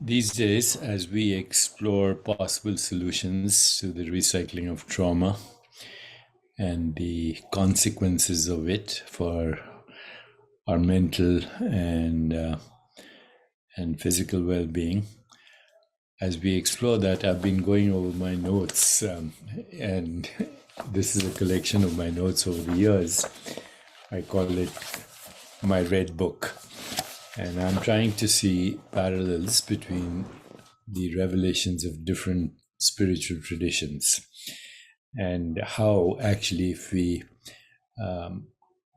These days, as we explore possible solutions to the recycling of trauma and the consequences of it for our mental and physical well-being, as we explore that, I've been going over my notes, and this is a collection of my notes over the years. I call it my red book. And I'm trying to see parallels between the revelations of different spiritual traditions and how actually if we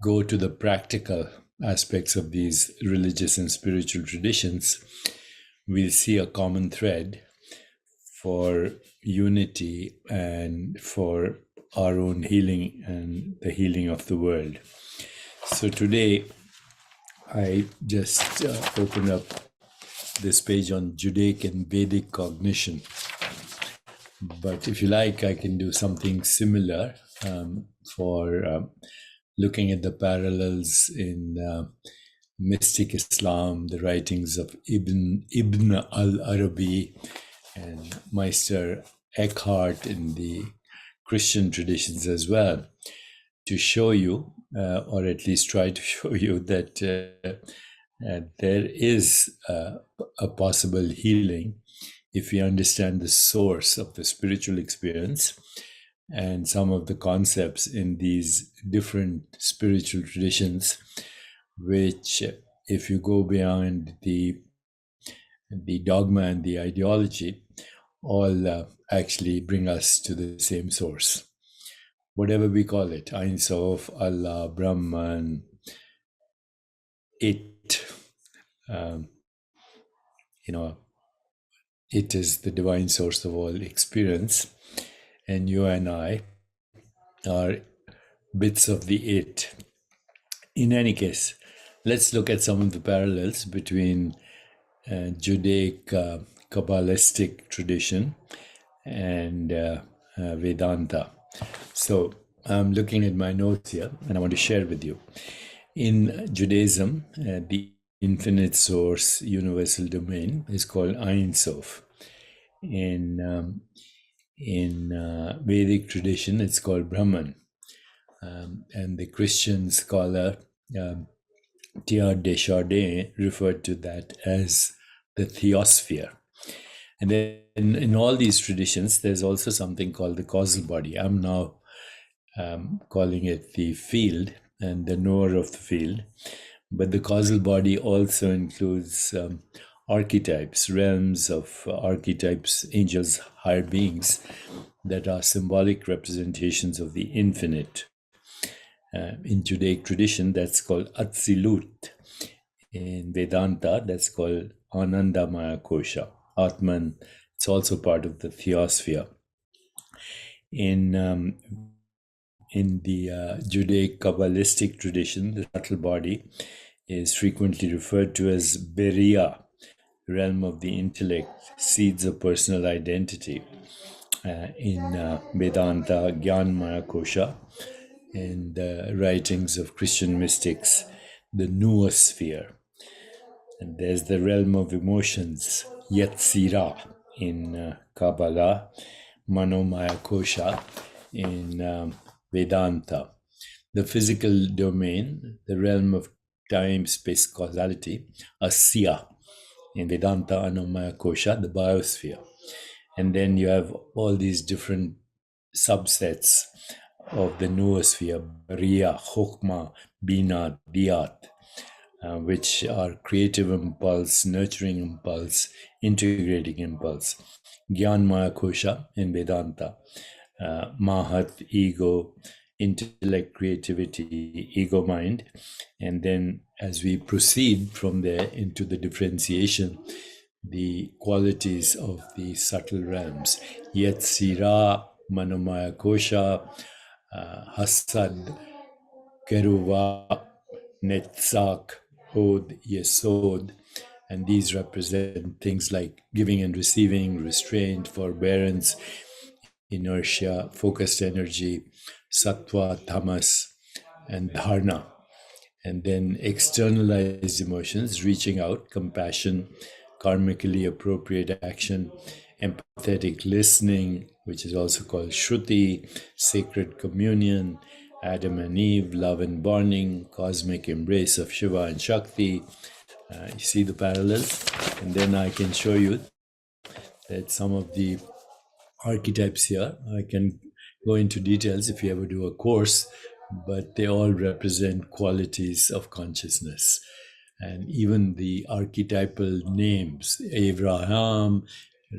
go to the practical aspects of these religious and spiritual traditions, we'll see a common thread for unity and for our own healing and the healing of the world. So today, I just opened up this page on Judaic and Vedic cognition. But if you like, I can do something similar for looking at the parallels in mystic Islam, the writings of Ibn al-Arabi and Meister Eckhart in the Christian traditions as well, to show you, or at least try to show you, that there is a possible healing if we understand the source of the spiritual experience and some of the concepts in these different spiritual traditions, which, if you go beyond the dogma and the ideology, all actually bring us to the same source. Whatever we call it, Ein Sof, Allah, Brahman, it, it is the divine source of all experience, and you and I are bits of the it. In any case, let's look at some of the parallels between Judaic Kabbalistic tradition and Vedanta. So I'm looking at my notes here, and I want to share with you. In Judaism, the infinite source, universal domain is called Ein Sof. In Vedic tradition, it's called Brahman. And the Christian scholar T.R. Deschardins referred to that as the theosphere. And then in all these traditions, there's also something called the causal body. I'm now calling it the field and the knower of the field. But the causal body also includes archetypes, realms of archetypes, angels, higher beings that are symbolic representations of the infinite. In Judaic tradition, that's called Atzilut. In Vedanta, that's called Anandamaya Kosha. Atman, it's also part of the theosphere. In the Judaic Kabbalistic tradition, the subtle body is frequently referred to as Beria, realm of the intellect, seeds of personal identity. In Vedanta, Gyanmaya Kosha, in the writings of Christian mystics, the noosphere. And there's the realm of emotions, Yetzirah, in Kabbalah, Manomaya Kosha in Vedanta. The physical domain, the realm of time, space, causality, Asya, in Vedanta, Anomaya Kosha, the biosphere. And then you have all these different subsets of the noosphere, Bariya, Chokma, Bina, Diyat, which are creative impulse, nurturing impulse, integrating impulse. Gyanmaya Kosha in Vedanta, Mahat, ego, intellect, creativity, ego mind. And then as we proceed from there into the differentiation, the qualities of the subtle realms, Yetzirah, Manomaya Kosha, Hasad, Keruva, Netzach, Hod, Yesod, and these represent things like giving and receiving, restraint, forbearance, inertia, focused energy, Sattva, Tamas, and Dharna. And then externalized emotions, reaching out, compassion, karmically appropriate action, empathetic listening, which is also called Shruti, sacred communion, Adam and Eve, love and bonding, cosmic embrace of Shiva and Shakti. You see the parallels? And then I can show you that some of the archetypes here, I can go into details if you ever do a course, but they all represent qualities of consciousness. And even the archetypal names, Abraham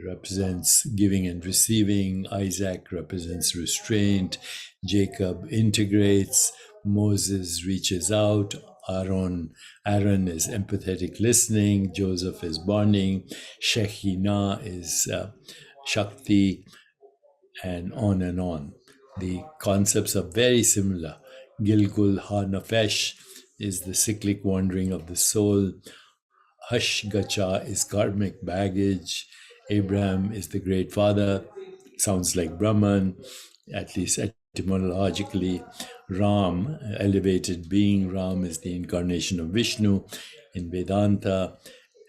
represents giving and receiving, Isaac represents restraint, Jacob integrates, Moses reaches out, Aaron is empathetic listening, Joseph is bonding, Shekinah is Shakti, and on and on. The concepts are very similar. Gilgul HaNafesh is the cyclic wandering of the soul. Hush Gacha is karmic baggage. Abraham is the great father. Sounds like Brahman, at least etymologically. Ram, elevated being. Ram is the incarnation of Vishnu in Vedanta,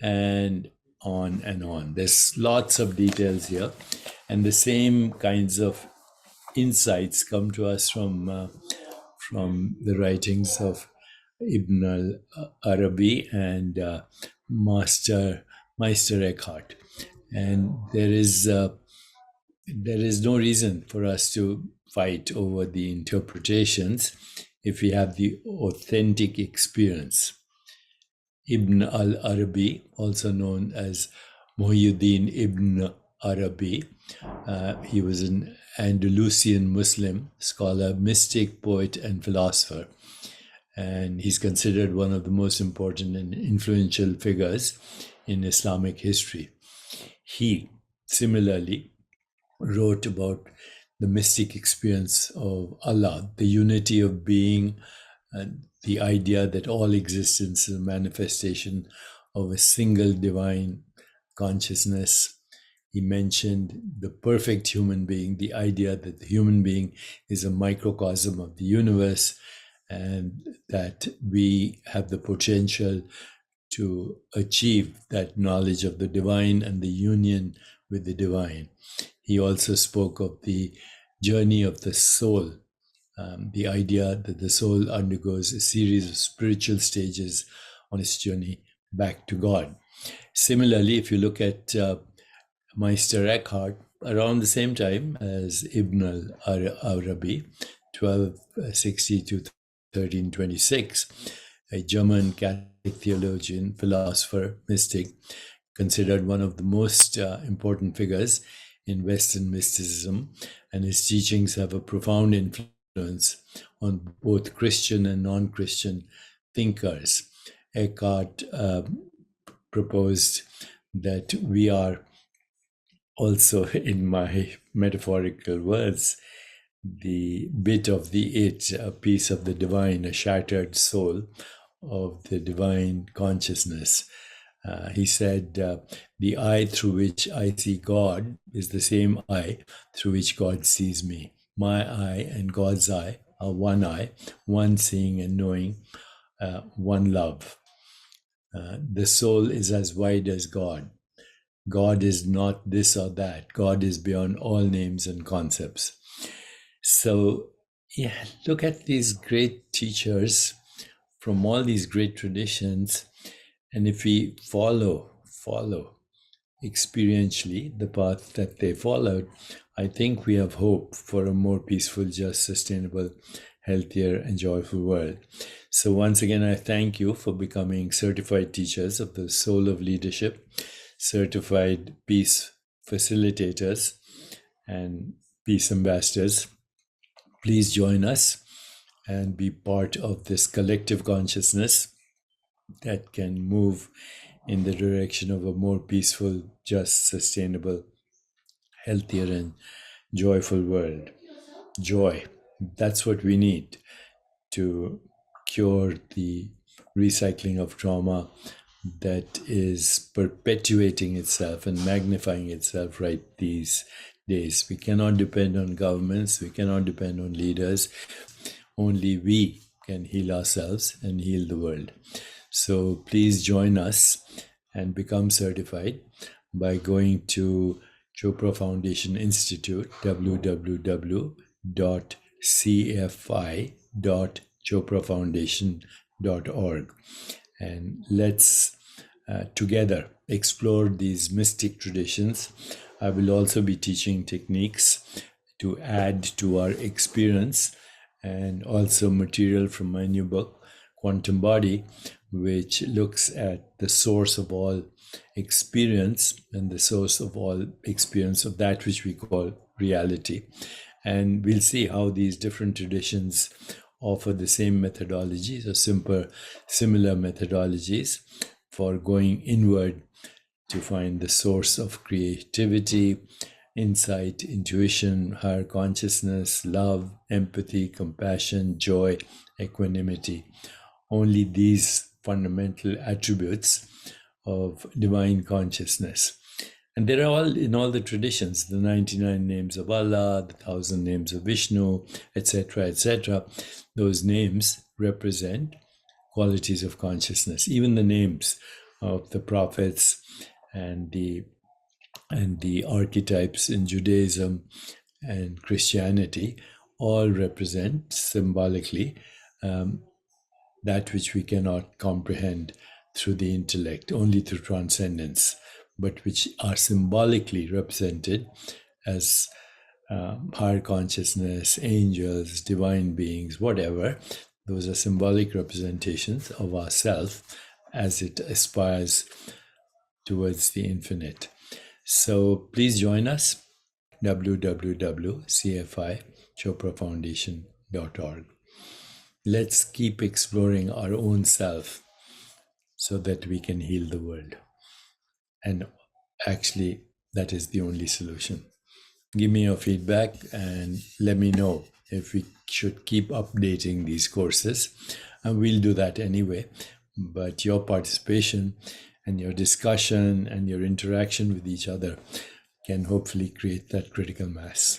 and on and on. There's lots of details here, and the same kinds of insights come to us from the writings of Ibn al-Arabi and Meister Eckhart. And there is no reason for us to fight over the interpretations if we have the authentic experience. Ibn al-Arabi, also known as Muhyiddin Ibn Arabi, he was an Andalusian Muslim scholar, mystic, poet, and philosopher. And he's considered one of the most important and influential figures in Islamic history. He similarly wrote about the mystic experience of Allah, the unity of being, and the idea that all existence is a manifestation of a single divine consciousness. He mentioned the perfect human being, the idea that the human being is a microcosm of the universe, and that we have the potential to achieve that knowledge of the divine and the union with the divine. He also spoke of the journey of the soul, the idea that the soul undergoes a series of spiritual stages on its journey back to God. Similarly, if you look at Meister Eckhart, around the same time as Ibn al-Arabi, 1260 to 1326, a German Catholic theologian, philosopher, mystic, considered one of the most important figures in Western mysticism, and his teachings have a profound influence on both Christian and non-Christian thinkers. Eckhart proposed that we are also, in my metaphorical words, the bit of the it, a piece of the divine, a shattered soul of the divine consciousness. He said, the eye through which I see God is the same eye through which God sees me. My eye and God's eye are one eye, one seeing and knowing, one love. The soul is as wide as God. God is not this or that. God is beyond all names and concepts. So, yeah, look at these great teachers from all these great traditions. And if we follow experientially the path that they followed, I think we have hope for a more peaceful, just, sustainable, healthier, and joyful world. So once again, I thank you for becoming certified teachers of the soul of leadership, certified peace facilitators, and peace ambassadors. Please join us and be part of this collective consciousness that can move in the direction of a more peaceful, just, sustainable, healthier, and joyful world. Joy, that's what we need to cure the recycling of trauma that is perpetuating itself and magnifying itself right these days. We cannot depend on governments, we cannot depend on leaders. Only we can heal ourselves and heal the world. So please join us and become certified by going to Chopra Foundation Institute, www.cfi.choprafoundation.org. And let's together explore these mystic traditions. I will also be teaching techniques to add to our experience, and also material from my new book, Quantum Body, which looks at the source of all experience and the source of all experience of that which we call reality. And we'll see how these different traditions offer the same methodologies or similar methodologies for going inward to find the source of creativity, insight, intuition, higher consciousness, love, empathy, compassion, joy, equanimity. Only these fundamental attributes of divine consciousness. And they're all in all the traditions, the 99 names of Allah, the 1,000 names of Vishnu, etc., etc. Those names represent qualities of consciousness. Even the names of the prophets and the archetypes in Judaism and Christianity all represent symbolically that which we cannot comprehend through the intellect, only through transcendence, but which are symbolically represented as higher consciousness, angels, divine beings, whatever. Those are symbolic representations of ourself as it aspires towards the infinite. So please join us, www.cfi.choprafoundation.org. Let's keep exploring our own self so that we can heal the world. And actually, that is the only solution. Give me your feedback and let me know if we should keep updating these courses. And we'll do that anyway. But your participation and your discussion and your interaction with each other can hopefully create that critical mass.